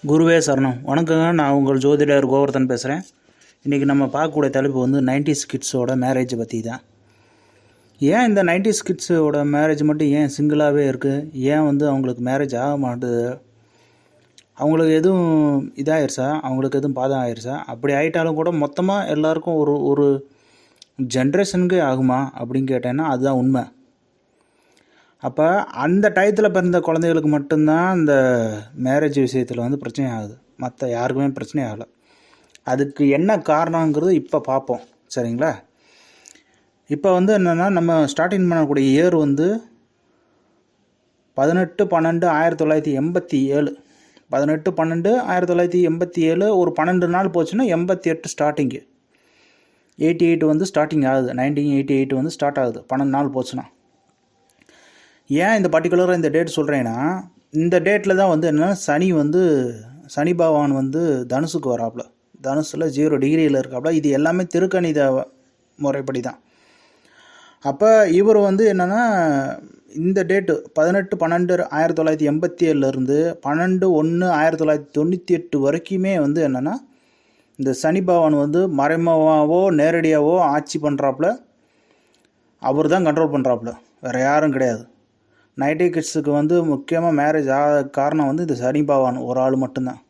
குருவே சரணம். வணக்கங்க. நான் உங்கள் ஜோதிடர் கோவர்தன் பேசுகிறேன். இன்றைக்கி நம்ம பார்க்கக்கூடிய தலைப்பு வந்து 90s கிட்ஸோட மேரேஜ் பற்றி தான். ஏன் இந்த 90s கிட்ஸோட மேரேஜ் மட்டும் ஏன் சிங்கிளாகவே இருக்குது? ஏன் வந்து அவங்களுக்கு மேரேஜ் ஆக மாட்டுது? அவங்களுக்கு எதுவும் இதாகிருச்சா? அவங்களுக்கு எதுவும் பாதம் ஆகிருச்சா? அப்படி ஆகிட்டாலும் கூட மொத்தமாக எல்லாருக்கும் ஒரு ஒரு ஜென்ரேஷனுக்கு ஆகுமா அப்படின்னு கேட்டேன்னா அதுதான் உண்மை. அப்போ அந்த டயத்தில் பிறந்த குழந்தைகளுக்கு மட்டும்தான் இந்த மேரேஜ் விஷயத்தில் வந்து பிரச்சனை ஆகுது. மற்ற யாருக்குமே பிரச்சனை ஆகலை. அதுக்கு என்ன காரணங்கிறது இப்போ பார்ப்போம். சரிங்களா? இப்போ வந்து என்னென்னா, நம்ம ஸ்டார்டிங் பண்ணக்கூடிய இயர் வந்து 18/12/1987. 18/12/1987 ஒரு 12 நாள் போச்சுன்னா 88 ஸ்டார்டிங்கு. 88 வந்து ஸ்டார்டிங் ஆகுது. 1988 வந்து ஸ்டார்ட் ஆகுது 12 நாள் போச்சுன்னா. ஏன் இந்த பர்டிகுலராக இந்த டேட் சொல்கிறேன்னா, இந்த டேட்டில் தான் வந்து என்னென்னா சனி பகவான் வந்து தனுசுக்கு வராப்புல. தனுசில் 0 டிகிரியில் இருக்காப்புல. இது எல்லாமே திருக்கணித முறைப்படி தான். அப்போ இவர் வந்து என்னென்னா, இந்த டேட்டு 18/12/1987 12/1/1998 வரைக்குமே வந்து என்னென்னா, இந்த சனி பகவான் வந்து மறைமுகமாகவோ நேரடியாகவோ ஆட்சி பண்ணுறாப்புல. அவர் தான் கண்ட்ரோல் பண்ணுறாப்புல, வேறு யாரும் கிடையாது. 90 கிட்ஸுக்கு வந்து முக்கியமாக மேரேஜ் ஆக காரணம் வந்து இந்த சனி பகவான் ஒரு ஆள் மட்டும்தான்.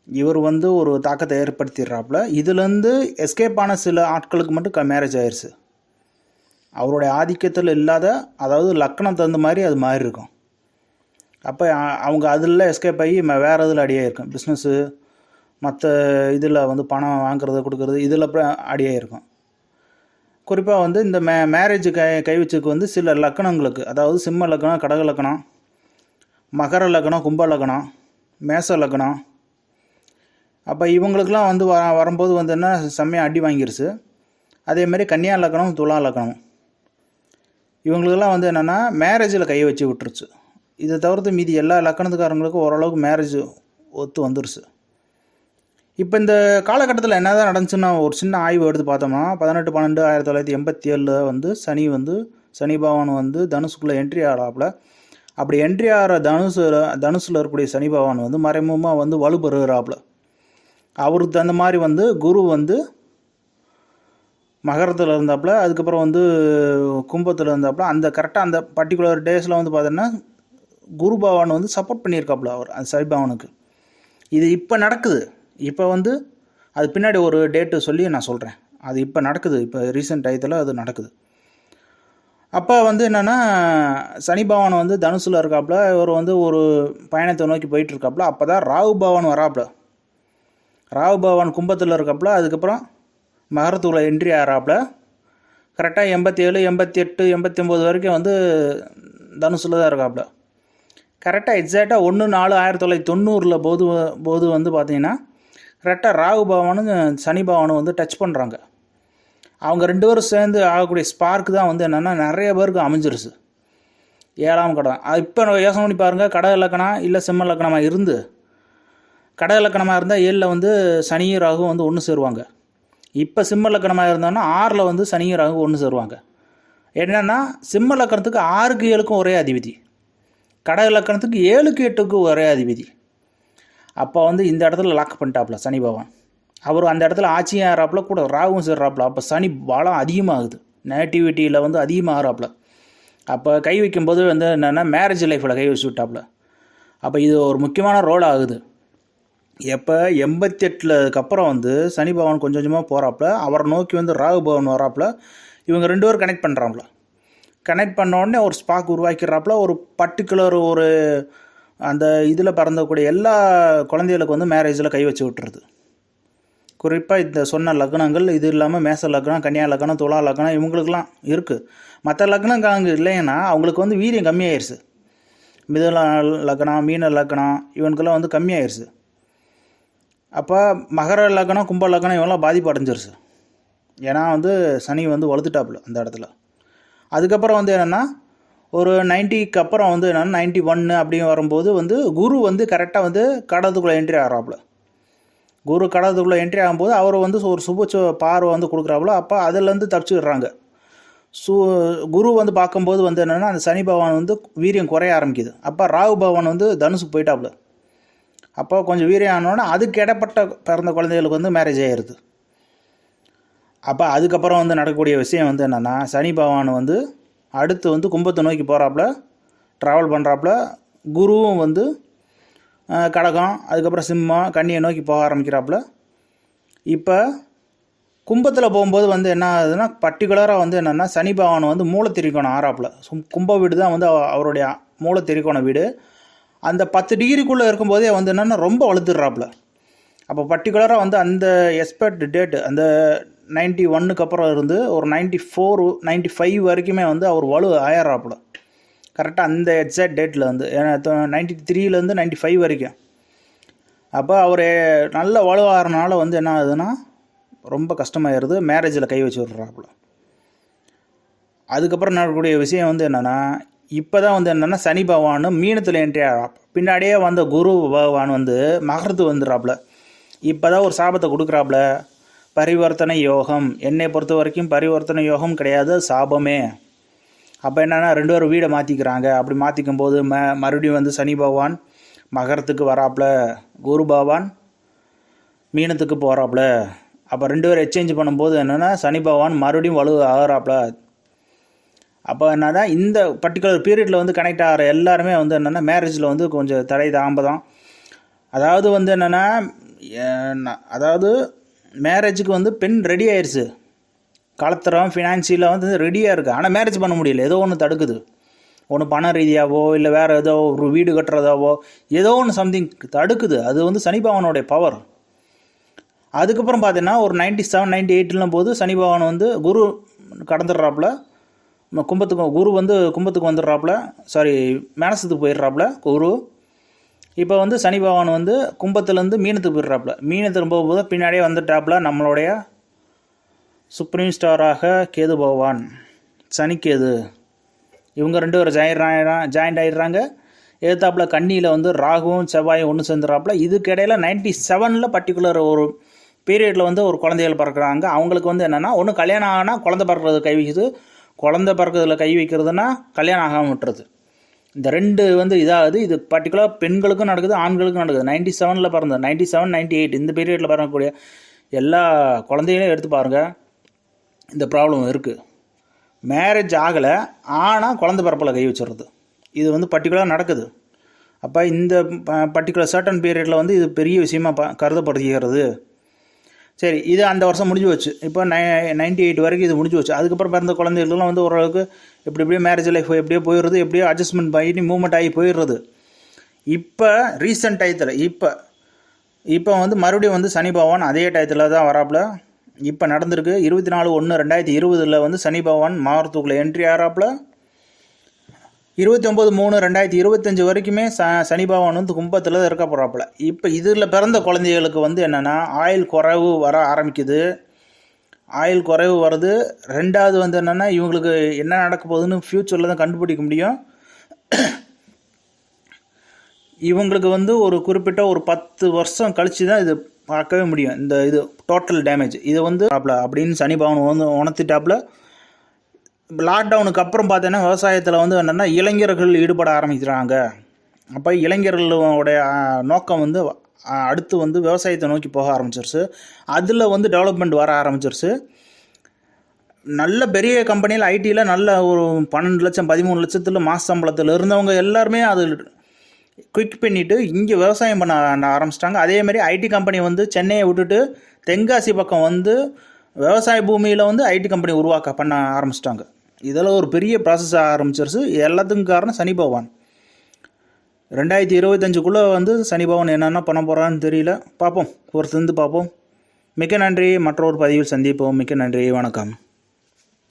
இவர் வந்து ஒரு தாக்கத்தை ஏற்படுத்திடுறாப்புல. இதுலேருந்து எஸ்கேப் ஆன சில ஆட்களுக்கு மட்டும் மேரேஜ் ஆயிடுச்சு. அவருடைய ஆதிக்கத்தில் இல்லாத, அதாவது லக்கணம் தகுந்த மாதிரி அது மாறி இருக்கும். அப்போ அவங்க அதில் எஸ்கேப் ஆகி வேறு இதில் அடியாயிருக்கும். பிஸ்னஸ்ஸு மற்ற இதில் வந்து பணம் வாங்குறது கொடுக்குறது இதில் அடியாயிருக்கும். குறிப்பாக வந்து இந்த மேரேஜ் கை வச்சுக்கு வந்து சில லக்கணங்களுக்கு, அதாவது சிம்ம லக்கணம், கடக லக்கணம், மகர லக்கணம், கும்ப லக்கணம், மேச லக்கணம். அப்போ இவங்களுக்கெல்லாம் வந்து வரும்போது வந்து என்ன செம்மையாக அடி வாங்கிருச்சு. அதேமாதிரி கன்னியா லக்கணம், துலா லக்கணம், இவங்களுக்கெல்லாம் வந்து என்னென்னா மேரேஜில் கை வச்சு விட்டுருச்சு. இதை தவிர்த்து மீதி எல்லா லக்கணத்துக்காரங்களுக்கும் ஓரளவுக்கு மேரேஜ் ஒத்து வந்துருச்சு. இப்போ இந்த காலகட்டத்தில் என்ன தான் நடந்துச்சுன்னா, ஒரு சின்ன ஆய்வு எடுத்து பார்த்தோம்னா, 18/12/1987 வந்து சனி பகவான் வந்து தனுசுக்குள்ளே என்ட்ரி ஆகிறாப்புல. அப்படி என்ட்ரி ஆகிற தனுசில் இருக்கக்கூடிய சனி பகவான் வந்து மறைமுகமாக வந்து வலுப்பெறுகிறாப்புல. அவருக்கு தகுந்த மாதிரி வந்து குரு வந்து மகரத்தில் இருந்தாப்புல, அதுக்கப்புறம் வந்து கும்பத்தில் இருந்தாப்புல. அந்த கரெக்டாக அந்த பர்டிகுலர் டேஸில் வந்து பார்த்தோன்னா குரு பகவான் வந்து சப்போர்ட் பண்ணியிருக்காப்புல அவர் அந்த சனி பகவானுக்கு. இது இப்போ நடக்குது. இப்போ வந்து அது பின்னாடி ஒரு டேட்டு சொல்லி நான் சொல்கிறேன். அது இப்போ நடக்குது. இப்போ ரீசெண்ட் டயத்தில் அது நடக்குது. அப்போ வந்து என்னென்னா, சனி பகவான் வந்து தனுசில் இருக்காப்புல. இவர் வந்து ஒரு பயணத்தை நோக்கி போயிட்டுருக்காப்புல. அப்போ தான் ராகு பகவான் வராப்புல. ராகு பகவான் கும்பத்தில் இருக்காப்புல. அதுக்கப்புறம் மகரத்துக்குள்ள என்ட்ரி ஆகிறாப்புல. கரெக்டாக 87, 88, 89 வரைக்கும் வந்து தனுசில் தான் இருக்காப்புல. கரெக்டாக எக்ஸாக்டாக 1/4/1990 போது வந்து பார்த்திங்கன்னா, கரெக்டாக ராகு பகவானும் சனி பகவானும் வந்து டச் பண்ணுறாங்க. அவங்க 2 பேரும் சேர்ந்து ஆகக்கூடிய ஸ்பார்க் தான் வந்து என்னென்னா நிறைய பேருக்கு அமைஞ்சிருச்சு. 7ஆம் கடம். இப்போ யோசனை பண்ணி பாருங்கள். கடக இலக்கணம் இல்லை சிம்ம இலக்கணமாக இருந்து, கடக இலக்கணமாக இருந்தால் 7ல் வந்து சனியும் ராகும் வந்து ஒன்று சேருவாங்க. இப்போ சிம்ம இலக்கணமாக இருந்தாங்கன்னா 6ல் வந்து சனியும் ராகும் ஒன்று சேருவாங்க. என்னென்னா, சிம்ம இலக்கணத்துக்கு 6க்கு 7க்கும் ஒரே அதிபதி, கடக இலக்கணத்துக்கு 7க்கு 8க்கு ஒரே அதிபதி. அப்போ வந்து இந்த இடத்துல லாக் பண்ணிட்டாப்புல சனி பகவான். அவர் அந்த இடத்துல ஆட்சியும் ஆகிறாப்புல, கூட ராகுவும் சேர்றாப்புல. அப்போ சனி பலம் அதிகமாகுது, நேட்டிவிட்டியில் வந்து அதிகமாகறாப்புல. அப்போ கை வைக்கும்போது வந்து என்னென்னா மேரேஜ் லைஃப்பில் கை வச்சு விட்டாப்புல. அப்போ இது ஒரு முக்கியமான ரோல் ஆகுது. எப்போ 88க்கு அப்புறம் வந்து சனி பகவான் கொஞ்சம் கொஞ்சமாக போகிறாப்புல. அவரை நோக்கி வந்து ராகு பகவான் வராப்புல. இவங்க 2 பேரும் கனெக்ட் பண்ணுறாப்புல. கனெக்ட் பண்ண உடனே ஒரு ஸ்பாக் உருவாக்கிடுறாப்புல. ஒரு பர்டிகுலர் ஒரு அந்த இதில் பறந்தக்கூடிய எல்லா குழந்தைகளுக்கு வந்து மேரேஜில் கை வச்சு விட்டுருது. குறிப்பாக இந்த சொன்ன லக்னங்கள், இது இல்லாமல் மேச லக்னம், கன்னியா லக்னம், துலா லக்னம் இவங்களுக்கெல்லாம் இருக்குது. மற்ற லக்னம் அங்கே இல்லைன்னா அவங்களுக்கு வந்து வீரியம் கம்மியாயிருச்சு. மிதுன லக்னம், மீன லக்னம் இவனுக்கெல்லாம் வந்து கம்மியாயிருச்சு. அப்போ மகர லக்னம், கும்ப லக்னம் இவங்கெல்லாம் பாதிப்பு அடைஞ்சிருச்சு. ஏன்னா வந்து சனி வந்து வளர்த்துட்டாப்புல அந்த இடத்துல. அதுக்கப்புறம் வந்து என்னென்னா, ஒரு 90க்கு அப்புறம் வந்து என்னென்னா 91 அப்படின்னு வரும்போது வந்து குரு வந்து கரெக்டாக வந்து கடகத்துக்குள்ளே என்ட்ரி ஆகிறாப்புல. குரு கடகத்துக்குள்ளே என்ட்ரி ஆகும்போது அவர் வந்து ஒரு சுப பார்வை வந்து கொடுக்குறாப்புல. அப்போ அதிலேருந்து தப்பிச்சுடுறாங்க. குரு வந்து பார்க்கும்போது வந்து என்னென்னா, அந்த சனி பகவான் வந்து வீரியம் குறைய ஆரம்பிக்குது. அப்போ ராகு பகவான் வந்து தனுசுக்கு போயிட்டாப்புல. அப்போ கொஞ்சம் வீரியம் ஆனோடனே அதுக்கு இடப்பட்ட பிறந்த குழந்தைகளுக்கு வந்து மேரேஜ் ஆகிடுது. அப்போ அதுக்கப்புறம் வந்து நடக்கக்கூடிய விஷயம் வந்து என்னென்னா, சனி பகவான் வந்து அடுத்து வந்து கும்பத்தை நோக்கி போகிறாப்புல, ட்ராவல் பண்ணுறாப்புல. குருவும் வந்து கடகம், அதுக்கப்புறம் சிம்மம், கன்னியை நோக்கி போக ஆரம்பிக்கிறாப்புல. இப்போ கும்பத்தில் போகும்போது வந்து என்ன ஆகுதுன்னா, பர்டிகுலராக வந்து என்னென்னா, சனி பகவான் வந்து மூலத்திரிக்கோணம் ஆறாப்புல. கும்ப வீடு தான் வந்து அவருடைய மூலத்திரிக்கோண வீடு. அந்த 10 டிகிரிக்குள்ளே இருக்கும்போதே வந்து என்னென்னா ரொம்ப வலுத்துடுறாப்புல. அப்போ பர்டிகுலராக வந்து அந்த எக்ஸ்பெக்ட் டேட்டு அந்த 91க்கு அப்புறம் இருந்து ஒரு 94, 95 வரைக்குமே வந்து அவர் வலு ஆயிடுறாப்புல. கரெக்டாக அந்த எக்ஸாக்ட் டேட்டில் வந்து 93லேருந்து 95 வரைக்கும். அப்போ அவர் நல்ல வலுவாகிறனால வந்து என்ன ஆகுதுன்னா ரொம்ப கஷ்டமாயிருது, மேரேஜில் கை வச்சு விட்றாப்புல. அதுக்கப்புறம் நடக்கக்கூடிய விஷயம் வந்து என்னென்னா, இப்போ தான் வந்து என்னென்னா சனி பகவான் மீனத்தில் என்ட்ரி ஆகிறாப். பின்னாடியே வந்த குரு பகவான் வந்து மகரத்து வந்துடுறாப்புல. இப்போ தான் ஒரு சாபத்தை கொடுக்குறாப்புல. பரிவர்த்தனை யோகம், என்னை பொறுத்த வரைக்கும் பரிவர்த்தனை யோகம் கிடையாது, சாபமே. அப்போ என்னென்னா 2 பேரும் வீடை மாற்றிக்கிறாங்க. அப்படி மாற்றிக்கும் போது மறுபடியும் வந்து சனி பகவான் மகரத்துக்கு வராப்புல, குரு பகவான் மீனத்துக்கு போகிறாப்புல. அப்போ 2 பேரும் எக்ஸ்சேஞ்ச் பண்ணும்போது என்னென்னா சனி பகவான் மறுபடியும் வலு ஆகிறாப்புல. அப்போ என்னன்னா இந்த பர்டிகுலர் பீரியடில் வந்து கனெக்ட் ஆகிற எல்லாருமே வந்து என்னென்னா மேரேஜில் வந்து கொஞ்சம் தடை தாமதம். அதாவது வந்து என்னென்னா, அதாவது மேரேஜுக்கு வந்து பெண் ரெடி ஆயிடுச்சு, கலத்திரம் ஃபினான்ஷியலாக வந்து ரெடியாக இருக்குது. ஆனால் மேரேஜ் பண்ண முடியல, ஏதோ ஒன்று தடுக்குது. ஒன்று பண ரீதியாவோ இல்லை வேறு ஏதோ ஒரு வீடு கட்டுறதாவோ ஏதோ ஒன்று சம்திங் தடுக்குது. அது வந்து சனி பகவானுடைய பவர். அதுக்கப்புறம் பார்த்தீங்கன்னா ஒரு 97, 98லாம் போது சனி பகவான் வந்து குரு கடந்துடுறாப்புல. கும்பத்துக்கு குரு வந்து கும்பத்துக்கு வந்துடுறாப்புல, சாரி மேனசத்துக்கு போயிடுறாப்புல குரு. இப்போ வந்து சனி பகவான் வந்து கும்பத்துலேருந்து மீனத்துக்கு போயிடுறாப்புல. மீனத்துக்கு போகும்போது பின்னாடியே வந்துட்டாப்புல நம்மளுடைய சுப்ரீம் ஸ்டாராக கேது பகவான், சனிக்கேது. இவங்க 2 பேரும் ஜாயிண்ட் ஆகிடுறாங்க. எதிர்த்தாப்புல கன்னியில் வந்து ராகுவும் செவ்வாயும் ஒன்று சேர்ந்துடுறாப்புல. இதுக்கு இடையில் 97ல் பர்டிகுலர் ஒரு பீரியடில் வந்து ஒரு குழந்தைகள் பிறக்கிறாங்க. அவங்களுக்கு வந்து என்னென்னா, ஒன்று கல்யாணம் ஆனால் குழந்தை பிறக்கிறது கை வைக்குது, குழந்தை பிறக்கிறதுல கை வைக்கிறதுனா கல்யாணம் ஆகாமல் விட்டுறது. இந்த 2 வந்து இதாகுது. இது பர்டிகுலர் பெண்களுக்கும் நடக்குது, ஆண்களுக்கும் நடக்குது. 97ல் பிறந்த 97, 98 இந்த பீரியடில் பிறக்கக்கூடிய எல்லா குழந்தைகளையும் எடுத்து பாருங்கள், இந்த ப்ராப்ளம் இருக்குது. மேரேஜ் ஆகலை ஆனால் குழந்தை பிறப்பில் கை வச்சுடுறது, இது வந்து பர்டிகுலராக நடக்குது. அப்போ இந்த பர்டிகுலர் சர்டன் பீரியடில் வந்து இது பெரிய விஷயமாக கருதப்படுகிறது. சரி, இது அந்த வருஷம் முடிஞ்சு வச்சு. இப்போ 98 வரைக்கும் இது முடிஞ்சு வச்சு. அதுக்கப்புறம் பிறந்த குழந்தைகளும் வந்து ஓரளவுக்கு எப்படியோ மேரேஜ் லைஃப் எப்படியோ போயிடுறது, எப்படியோ அட்ஜஸ்ட்மெண்ட் பண்ணி மூவ்மெண்ட் ஆகி போயிடுறது. இப்போ ரீசெண்ட் டயத்தில் இப்போ வந்து மறுபடியும் வந்து சனி பகவான் அதே டயத்தில் தான் வராப்புல. இப்போ நடந்திருக்கு 24/1/2020 வந்து சனி பகவான் மகரத்துக்குள்ளே என்ட்ரி ஆகிறாப்புல. 29/3/2025 வரைக்குமே சனி பகவான் வந்து கும்பத்தில் இருக்க போகிறாப்புல. இப்போ இதில் பிறந்த குழந்தைகளுக்கு வந்து என்னென்னா ஆயில் குறைவு வர ஆரம்பிக்குது. ஆயில் குறைவு வருது. 2வது வந்து என்னென்னா, இவங்களுக்கு என்ன நடக்க போகுதுன்னு ஃப்யூச்சரில் தான் கண்டுபிடிக்க முடியும். இவங்களுக்கு வந்து ஒரு குறிப்பிட்ட ஒரு 10 வருஷம் கழித்து தான் இது பார்க்கவே முடியும். இந்த இது டோட்டல் டேமேஜ் இது வந்து அப்படின்னு சனி பகவான் வந்து உணர்த்திட்டாப்புல. லாக்டவுனுக்கு அப்புறம் பார்த்தீங்கன்னா விவசாயத்தில் வந்து என்னென்னா இளைஞர்கள் ஈடுபட ஆரம்பிக்கிறாங்க. அப்போ இளைஞர்களுடைய நோக்கம் வந்து அடுத்து வந்து விவசாயத்தை நோக்கி போக ஆரம்பிச்சிருச்சு. அதில் வந்து டெவலப்மெண்ட் வர ஆரம்பிச்சிருச்சு. நல்ல பெரிய கம்பெனியில் ஐடியில் நல்ல ஒரு 12 லட்சம் 13 லட்சத்தில் மாத சம்பளத்தில் இருந்தவங்க எல்லாருமே அது குவிக் பண்ணிவிட்டு இங்கே விவசாயம் பண்ண ஆரம்பிச்சிட்டாங்க. அதேமாதிரி ஐடி கம்பெனி வந்து சென்னையை விட்டுட்டு தென்காசி பக்கம் வந்து விவசாய பூமியில் வந்து ஐடி கம்பெனி பண்ண ஆரம்பிச்சிட்டாங்க. இதெல்லாம் ஒரு பெரிய ப்ராசஸ் ஆரம்பிச்சிருச்சு. எல்லாத்துக்கும் காரணம் சனி பகவான். 2025க்குள்ளே வந்து சனி பகவான் என்னென்ன பண்ண போகிறான்னு தெரியல, பார்ப்போம், பொறுத்திருந்து பார்ப்போம். மிக்க நன்றி. மற்றொரு பதிவில் சந்திப்போம். மிக்க நன்றி, வணக்கம்.